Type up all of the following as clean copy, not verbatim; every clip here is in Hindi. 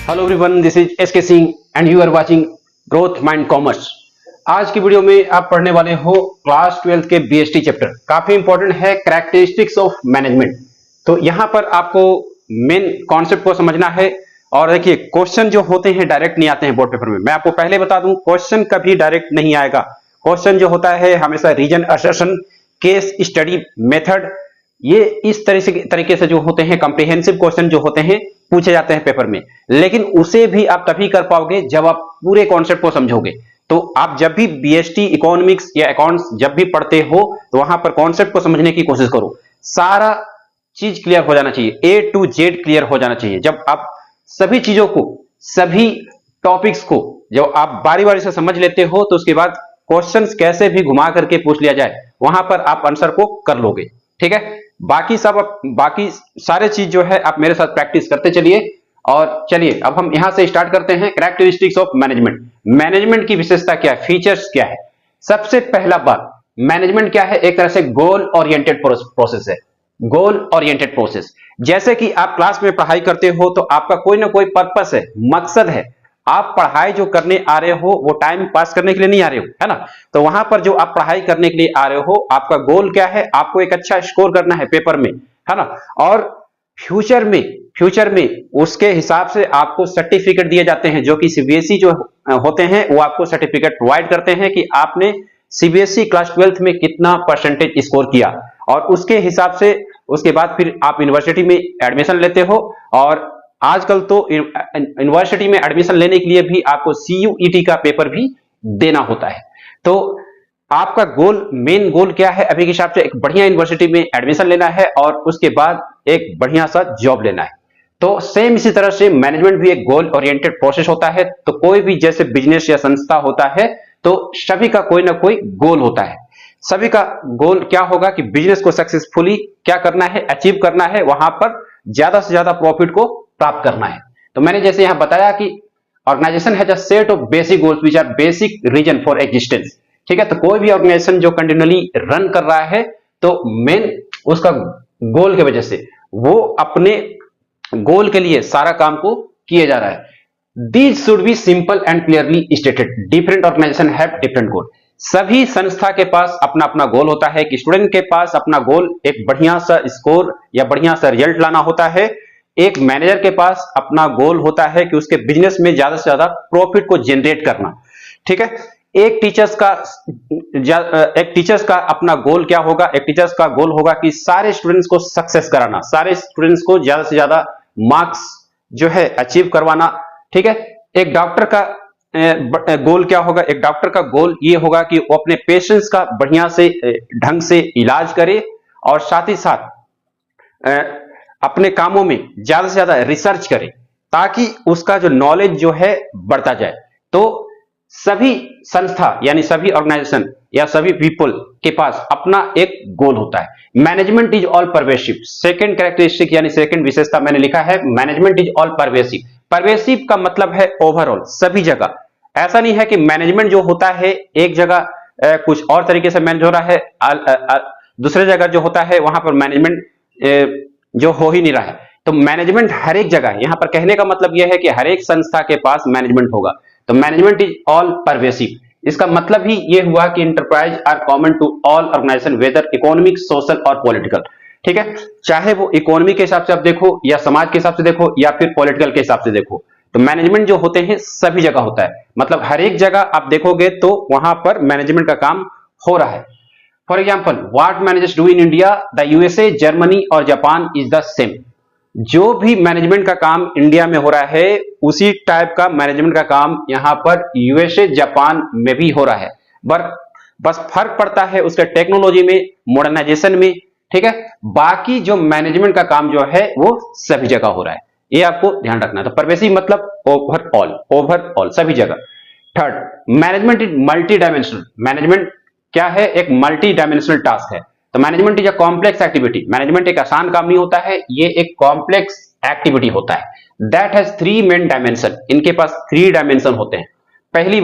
Hello everyone, this is S K Singh and you are watching growth mind commerce. आज की वीडियो में आप पढ़ने वाले हो क्लास 12 के बीएसटी चैप्टर। काफी इंपॉर्टेंट है, कैरेक्टरिस्टिक्स ऑफ मैनेजमेंट। तो यहां पर आपको मेन कॉन्सेप्ट को समझना है। और देखिए, क्वेश्चन जो होते हैं डायरेक्ट नहीं आते हैं बोर्ड पेपर में। मैं आपको पहले बता दूं, क्वेश्चन कभी डायरेक्ट नहीं आएगा। क्वेश्चन जो होता है हमेशा reason assertion, case study method, ये इस तरीके से जो होते हैं कॉम्प्रिहेंसिव क्वेश्चन जो होते हैं पूछे जाते हैं पेपर में। लेकिन उसे भी आप तभी कर पाओगे जब आप पूरे कॉन्सेप्ट को समझोगे। तो आप जब भी बीएसटी इकोनॉमिक्स या अकाउंट्स जब भी पढ़ते हो तो वहां पर कॉन्सेप्ट को समझने की कोशिश करो। सारा चीज क्लियर हो जाना चाहिए, ए टू जेड क्लियर हो जाना चाहिए। जब आप सभी चीजों को, सभी टॉपिक्स को जब आप बारी बारी से समझ लेते हो तो उसके बाद क्वेश्चंस कैसे भी घुमा करके पूछ लिया जाए वहां पर आप आंसर को कर लोगे। ठीक है, बाकी सारे चीज जो है आप मेरे साथ प्रैक्टिस करते चलिए। और चलिए अब हम यहां से स्टार्ट करते हैं। Characteristics of management. मैनेजमेंट की विशेषता क्या है, फीचर्स क्या है। सबसे पहला बात, मैनेजमेंट क्या है? एक तरह से गोल ओरिएंटेड प्रोसेस है। Goal oriented process. जैसे कि आप क्लास में पढ़ाई करते हो तो आपका कोई ना कोई पर्पस है, मकसद है। आप पढ़ाई जो करने आ रहे हो वो टाइम पास करने के लिए नहीं आ रहे हो, है ना। तो वहां पर जो आप पढ़ाई करने के लिए आ रहे हो, आपका गोल क्या है? आपको एक अच्छा स्कोर करना है पेपर में, है ना। और फ्यूचर में उसके हिसाब से आपको सर्टिफिकेट दिए जाते हैं, जो कि सीबीएसई जो होते हैं वो आपको सर्टिफिकेट प्रोवाइड करते हैं कि आपने सीबीएसई क्लास 12th में कितना परसेंटेज स्कोर किया। और उसके हिसाब से उसके बाद फिर आप यूनिवर्सिटी में एडमिशन लेते हो। और आजकल तो यूनिवर्सिटी में एडमिशन लेने के लिए भी आपको सीयूईटी का पेपर भी देना होता है। तो आपका गोल, मेन गोल क्या है अभी के हिसाब से? एक बढ़िया यूनिवर्सिटी में एडमिशन लेना है और उसके बाद एक बढ़िया सा जॉब लेना है। तो सेम इसी तरह से मैनेजमेंट भी एक गोल ओरिएंटेड प्रोसेस होता है। तो कोई भी जैसे बिजनेस या संस्था होता है तो सभी का कोई ना कोई गोल होता है। सभी का गोल क्या होगा कि बिजनेस को सक्सेसफुली क्या करना है, अचीव करना है, वहां पर ज्यादा से ज्यादा प्रॉफिट को प्राप्त करना है। तो मैंने जैसे यहां बताया कि organization has a set of basic goals which are basic reason for existence. ठीक है, तो कोई भी ऑर्गेनाइजेशन जो कंटिन्यूअली रन कर रहा है तो मेन उसका गोल की वजह से वो अपने गोल के लिए सारा काम को किए जा रहा है। These should be simple and clearly stated. Different organization have different goal. सभी संस्था के पास अपना अपना गोल होता है कि स्टूडेंट के पास अपना गोल एक बढ़िया सा स्कोर या बढ़िया सा रिजल्ट लाना होता है। एक मैनेजर के पास अपना गोल होता है कि उसके बिजनेस में ज्यादा से ज्यादा प्रॉफिट को जनरेट करना। ठीक है, एक टीचर्स का अपना गोल क्या होगा? एक टीचर्स का गोल होगा कि सारे स्टूडेंट्स को सक्सेस कराना, सारे स्टूडेंट्स को ज्यादा से ज्यादा मार्क्स जो है अचीव करवाना। ठीक है, एक डॉक्टर का गोल क्या होगा? एक डॉक्टर का गोल ये होगा कि वो अपने पेशेंट्स का बढ़िया से ढंग से इलाज करे और साथ ही साथ अपने कामों में ज्यादा से ज्यादा रिसर्च करे ताकि उसका जो नॉलेज जो है बढ़ता जाए। तो सभी संस्था यानी सभी ऑर्गेनाइजेशन या सभी पीपल के पास अपना एक गोल होता है। Management is all pervasive. Second characteristic यानी सेकंड विशेषता मैंने लिखा है, management is all pervasive. Pervasive का मतलब है ओवरऑल, सभी जगह। ऐसा नहीं है कि मैनेजमेंट जो होता है एक जगह कुछ और तरीके से मैनेज हो रहा है, दूसरे जगह जो होता है वहां पर मैनेजमेंट जो हो ही नहीं रहा है। तो मैनेजमेंट हर एक जगह, यहां पर कहने का मतलब यह है कि हर एक संस्था के पास मैनेजमेंट होगा। तो मैनेजमेंट इज ऑल परवेसिव। इसका मतलब ही यह हुआ कि enterprise are common to all organization whether economic, social और पॉलिटिकल। ठीक है, चाहे वो इकोनॉमी के हिसाब से आप देखो या समाज के हिसाब से देखो या फिर पॉलिटिकल के हिसाब से देखो, तो मैनेजमेंट जो होते हैं सभी जगह होता है। मतलब हर एक जगह आप देखोगे तो वहां पर मैनेजमेंट का काम हो रहा है। For example, what managers do in India, the USA, Germany और जापान इज द सेम। जो भी मैनेजमेंट का काम इंडिया में हो रहा है उसी टाइप का मैनेजमेंट का काम यहां पर यूएसए, जापान में भी हो रहा है। बस फर्क पड़ता है उसके टेक्नोलॉजी में, मॉडर्नाइजेशन में। ठीक है, बाकी जो मैनेजमेंट का काम जो है वो सभी जगह हो रहा है, ये आपको ध्यान रखना है। तो परवेसिव मतलब ओवरऑल सभी जगह। Third, management is multi dimensional. Management क्या है? एक मल्टी डायमेंशनल टास्क है। तो management is a complex activity. Management एक आसान काम नहीं होता है, ये एक कॉम्प्लेक्स एक्टिविटी होता है। That has 3 main dimension. इनके पास 3 डायमेंशन होते हैं। पहली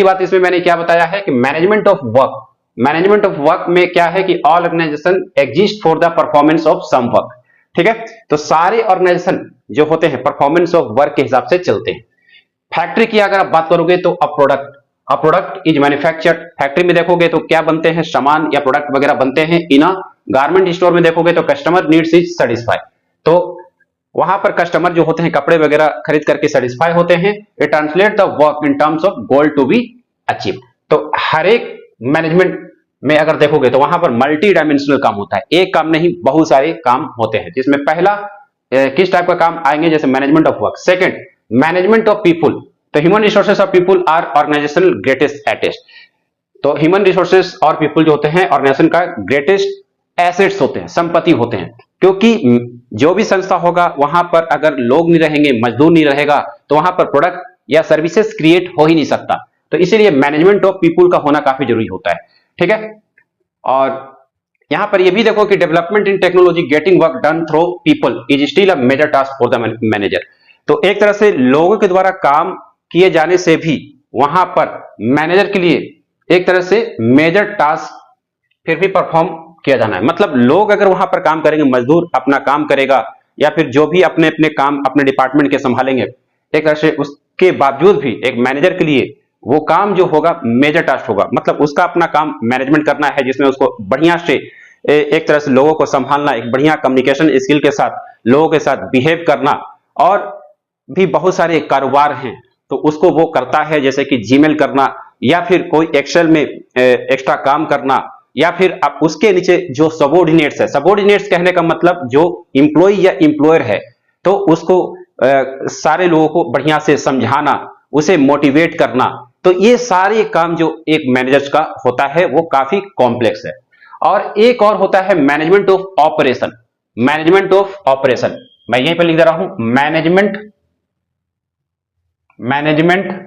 बात इसमें मैंने क्या बताया है कि मैनेजमेंट ऑफ वर्क में क्या है कि all organization exist for the performance of some work. ठीक है। तो सारे ऑर्गेनाइजेशन जो होते हैं परफॉर्मेंस ऑफ वर्क के हिसाब से चलते हैं। फैक्ट्री की अगर आप बात करोगे तो a product is manufactured, factory में देखोगे तो क्या बनते हैं, सामान या प्रोडक्ट वगैरह बनते हैं। इन अ गारमेंट स्टोर में देखोगे तो कस्टमर नीड्स इज सेटिस्फाई, तो वहां पर कस्टमर जो होते हैं कपड़े वगैरह खरीद करके सेटिस्फाई होते हैं। It translate the work in terms of goal to be achieve. तो हर एक मैनेजमेंट में अगर देखोगे तो वहां पर मल्टी डायमेंशनल काम होता है, एक काम नहीं बहुत सारे काम होते हैं, जिसमें पहला किस टाइप का काम आएंगे, जैसे management of work. Second, management of people, तो human resources of people are organisational greatest assets. तो ह्यूमन रिसोर्सेज और पीपुल जो होते हैं ऑर्गेनाइजेशन का ग्रेटेस्ट एसेट्स होते हैं, संपत्ति होते हैं, क्योंकि जो भी संस्था होगा वहां पर अगर लोग नहीं रहेंगे, मजदूर नहीं रहेगा, तो वहां पर प्रोडक्ट या सर्विसेज क्रिएट हो ही नहीं सकता। तो इसीलिए मैनेजमेंट ऑफ पीपुल का होना काफी जरूरी होता है, ठीक है। और यहां पर यह भी देखो कि development in technology getting work done through people is still a major task for the manager. तो एक तरह से लोगों के द्वारा काम किए जाने से भी वहां पर मैनेजर के लिए एक तरह से मेजर टास्क फिर भी परफॉर्म किया जाना है। मतलब लोग अगर वहां पर काम करेंगे, मजदूर अपना काम करेगा या फिर जो भी अपने अपने काम अपने डिपार्टमेंट के संभालेंगे, एक तरह से उसके बावजूद भी एक मैनेजर के लिए वो काम जो होगा मेजर टास्क होगा। मतलब उसका अपना काम मैनेजमेंट करना है, जिसमें उसको बढ़िया से एक तरह से लोगों को संभालना, एक बढ़िया कम्युनिकेशन स्किल के साथ लोगों के साथ बिहेव करना, और भी बहुत सारे कारोबार हैं तो उसको वो करता है, जैसे कि जीमेल करना या फिर कोई एक्सेल में एक्स्ट्रा काम करना, या फिर आप उसके नीचे जो सबॉर्डिनेट्स है, सबॉर्डिनेट्स कहने का मतलब जो एम्प्लॉय या एम्प्लॉयर है, तो उसको सारे लोगों को बढ़िया से समझाना, उसे मोटिवेट करना। तो ये सारे काम जो एक मैनेजर का होता है वो काफी कॉम्प्लेक्स है। और एक और होता है management of operation. Management of operation मैं यहीं पर लिख दे रहा हूं, मैनेजमेंट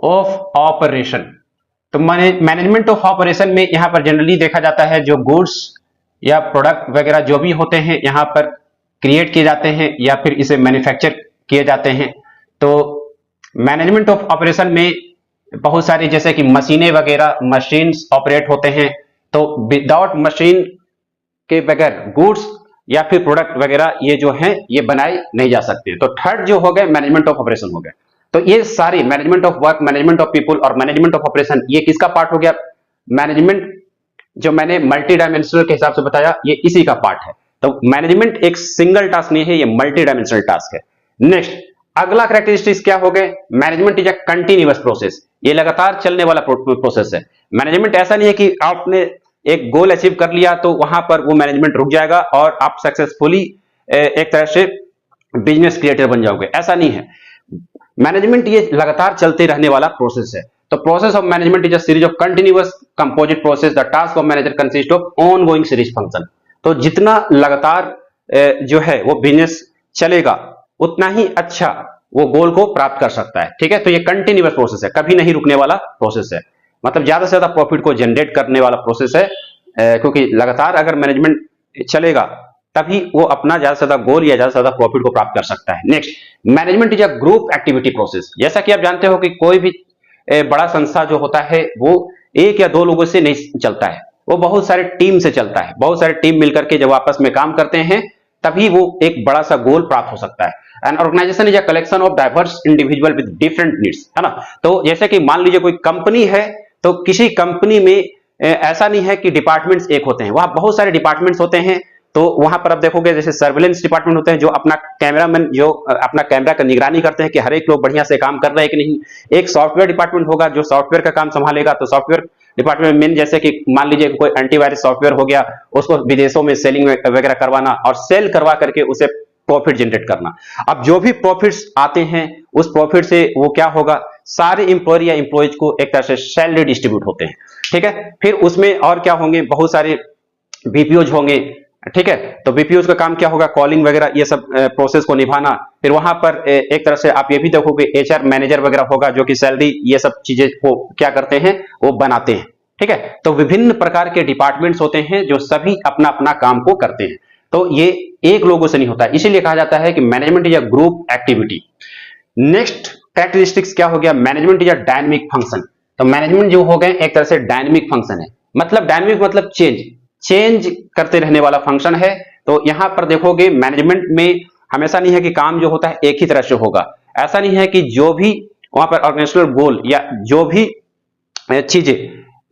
ऑफ ऑपरेशन। तो मैनेजमेंट ऑफ ऑपरेशन में यहां पर जनरली देखा जाता है जो गुड्स या प्रोडक्ट वगैरह जो भी होते हैं यहां पर क्रिएट किए जाते हैं या फिर इसे मैन्युफैक्चर किए जाते हैं। तो मैनेजमेंट ऑफ ऑपरेशन में बहुत सारी जैसे कि मशीनें वगैरह मशीन्स ऑपरेट होते हैं, तो विदाउट मशीन के बगैर गुड्स या फिर प्रोडक्ट वगैरह ये जो हैं ये बनाए नहीं जा सकते। तो थर्ड जो हो गए मैनेजमेंट ऑफ ऑपरेशन हो गए। तो ये सारे management of work, management of people और मैनेजमेंट ऑफ ऑपरेशन ये किसका पार्ट हो गया? मैनेजमेंट जो मैंने मल्टी डायमेंशनल के हिसाब से बताया ये इसी का पार्ट है। तो मैनेजमेंट एक सिंगल टास्क नहीं है, ये मल्टी डायमेंशनल टास्क है। नेक्स्ट अगला कैरेक्टरिस्टिक्स क्या हो गए? Management is a continuous process, ये लगातार चलने वाला प्रोसेस है। मैनेजमेंट ऐसा नहीं है कि आपने एक गोल अचीव कर लिया तो वहां पर वो मैनेजमेंट रुक जाएगा और आप सक्सेसफुली एक तरह से बिजनेस क्रिएटर बन जाओगे, ऐसा नहीं है। मैनेजमेंट ये लगातार चलते रहने वाला प्रोसेस है। तो process of management is a series of continuous composite process, the task of manager consist of on going series function. तो जितना लगातार जो है वो बिजनेस चलेगा उतना ही अच्छा वो गोल को प्राप्त कर सकता है, ठीक है। तो ये कंटिन्यूअस प्रोसेस है, कभी नहीं रुकने वाला प्रोसेस है, मतलब ज्यादा से ज्यादा प्रॉफिट को जनरेट करने वाला प्रोसेस है, क्योंकि लगातार अगर मैनेजमेंट चलेगा तभी वो अपना ज्यादा से ज्यादा गोल या ज्यादा से ज्यादा प्रॉफिट को प्राप्त कर सकता है। Next management is a group activity process. जैसा कि आप जानते हो कि कोई भी बड़ा संस्था जो होता है वो एक या दो लोगों से नहीं चलता है, वो बहुत सारे टीम से चलता है। बहुत सारे टीम मिलकर के जब आपस में काम करते हैं तभी वो एक बड़ा सा गोल प्राप्त हो सकता है। An organization is a collection of diverse individual with different needs, है ना। तो जैसे कि मान लीजिए कोई कंपनी है, तो किसी कंपनी में ऐसा नहीं है कि डिपार्टमेंट्स एक होते हैं, वहां बहुत सारे डिपार्टमेंट्स होते हैं। तो वहां पर आप देखोगे जैसे सर्विलेंस डिपार्टमेंट होते हैं जो अपना कैमरामैन जो अपना कैमरा का निगरानी करते हैं कि हर एक लोग बढ़िया से काम कर रहे हैं कि नहीं। एक सॉफ्टवेयर डिपार्टमेंट होगा जो सॉफ्टवेयर का काम संभालेगा। तो सॉफ्टवेयर डिपार्टमेंट में जैसे कि मान लीजिए कोई एंटीवायरस सॉफ्टवेयर हो गया, उसको विदेशों में सेलिंग वगैरह करवाना और सेल करवा करके उसे प्रॉफिट जनरेट करना। अब जो भी प्रॉफिट्स आते हैं उस प्रॉफिट से वो क्या होगा, सारे इंप्लॉयर या इंप्लॉयज को एक तरह से सैलरी डिस्ट्रीब्यूट होते हैं, ठीक है। फिर उसमें और क्या होंगे, बहुत सारे बीपीओज होंगे, ठीक है। तो बीपीओज का काम क्या होगा, कॉलिंग वगैरह ये सब प्रोसेस को निभाना। फिर वहां पर एक तरह से आप ये भी देखोगे एचआर मैनेजर वगैरह होगा जो कि सैलरी ये सब चीजें को क्या करते हैं, वो बनाते हैं, ठीक है। तो विभिन्न प्रकार के डिपार्टमेंट्स होते हैं जो सभी अपना अपना काम को करते हैं। तो ये एक लोगों से नहीं होता, इसीलिए कहा जाता है कि management is a group activity. Next characteristics क्या हो गया, management is a dynamic function. तो मैनेजमेंट जो हो गए एक तरह से डायनेमिक फंक्शन है। मतलब डायनेमिक मतलब चेंज करते रहने वाला फंक्शन है। तो यहाँ पर देखोगे मैनेजमेंट में हमेशा नहीं है कि काम जो होता है एक ही तरह से होगा। ऐसा नहीं है कि जो भी वहां पर ऑर्गेनाइजेशनल गोल या जो भी चीजें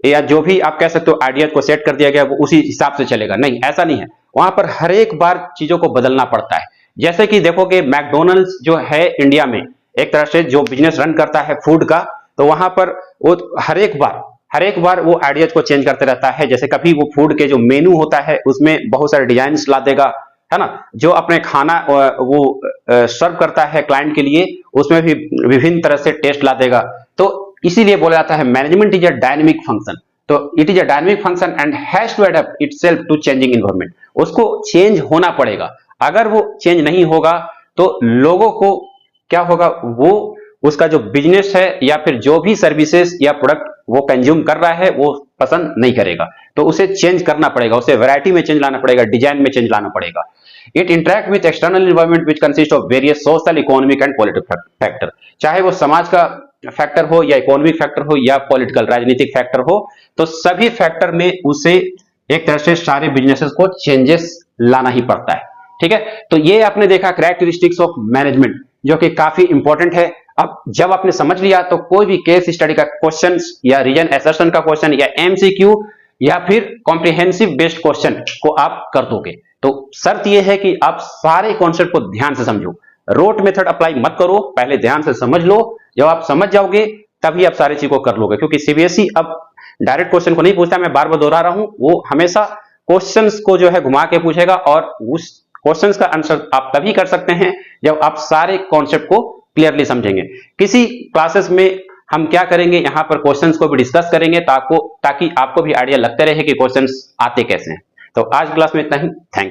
या जो भी आप कह सकते हो आइडिया को सेट कर दिया गया वो उसी हिसाब से चलेगा, नहीं ऐसा नहीं है। वहां पर हर एक बार चीजों को बदलना पड़ता है। जैसे कि देखोगे मैकडोनल्ड्स जो है इंडिया में एक तरह से जो बिजनेस रन करता है फूड का, तो वहां पर वो हर एक बार वो आइडियाज को चेंज करते रहता है। जैसे कभी वो फूड के जो मेनू होता है उसमें बहुत सारे डिजाइन ला देगा, है ना। जो अपने खाना वो सर्व करता है क्लाइंट के लिए उसमें भी विभिन्न तरह से टेस्ट ला देगा। तो इसीलिए बोला जाता है management is a dynamic function. तो it is a dynamic function and has to adopt itself to changing environment. उसको चेंज होना पड़ेगा। अगर वो चेंज नहीं होगा तो लोगों को क्या होगा, वो उसका जो बिजनेस है या फिर जो भी सर्विसेज या प्रोडक्ट वो कंज्यूम कर रहा है वो पसंद नहीं करेगा। तो उसे चेंज करना पड़ेगा, उसे वैरायटी में चेंज लाना पड़ेगा, डिजाइन में चेंज लाना पड़ेगा। It interact with external environment which consist of various social, economic and political factor. चाहे वो समाज का फैक्टर हो या इकोनॉमिक फैक्टर हो या पॉलिटिकल राजनीतिक फैक्टर हो, तो सभी फैक्टर में उसे एक तरह से सारे बिजनेसेस को चेंजेस लाना ही पड़ता है। ठीक है, तो ये आपने देखा कैरेक्टरिस्टिक्स ऑफ मैनेजमेंट, जो कि काफी इंपॉर्टेंट है। अब जब आपने समझ लिया तो कोई भी केस स्टडी का क्वेश्चन या रीजन असर्शन का क्वेश्चन या एमसीक्यू या फिर कॉम्प्रिहेंसिव बेस्ड क्वेश्चन को आप कर दोगे। तो शर्त यह है कि आप सारे कॉन्सेप्ट को ध्यान से समझो, रोट मेथड अप्लाई मत करो, पहले ध्यान से समझ लो। जब आप समझ जाओगे तभी आप सारी चीज को कर लोगे, क्योंकि सीबीएसई अब डायरेक्ट क्वेश्चन को नहीं पूछता। मैं बार बार दोहरा रहा हूं, वो हमेशा क्वेश्चंस को जो है घुमा के पूछेगा और उस क्वेश्चंस का आंसर आप तभी कर सकते हैं जब आप सारे कॉन्सेप्ट को क्लियरली समझेंगे। किसी क्लासेस में हम क्या करेंगे, यहां पर क्वेश्चंस को भी डिस्कस करेंगे ताकि आपको भी आइडिया लगते रहे कि क्वेश्चंस आते कैसे हैं। तो आज क्लास में इतना ही, थैंक यू।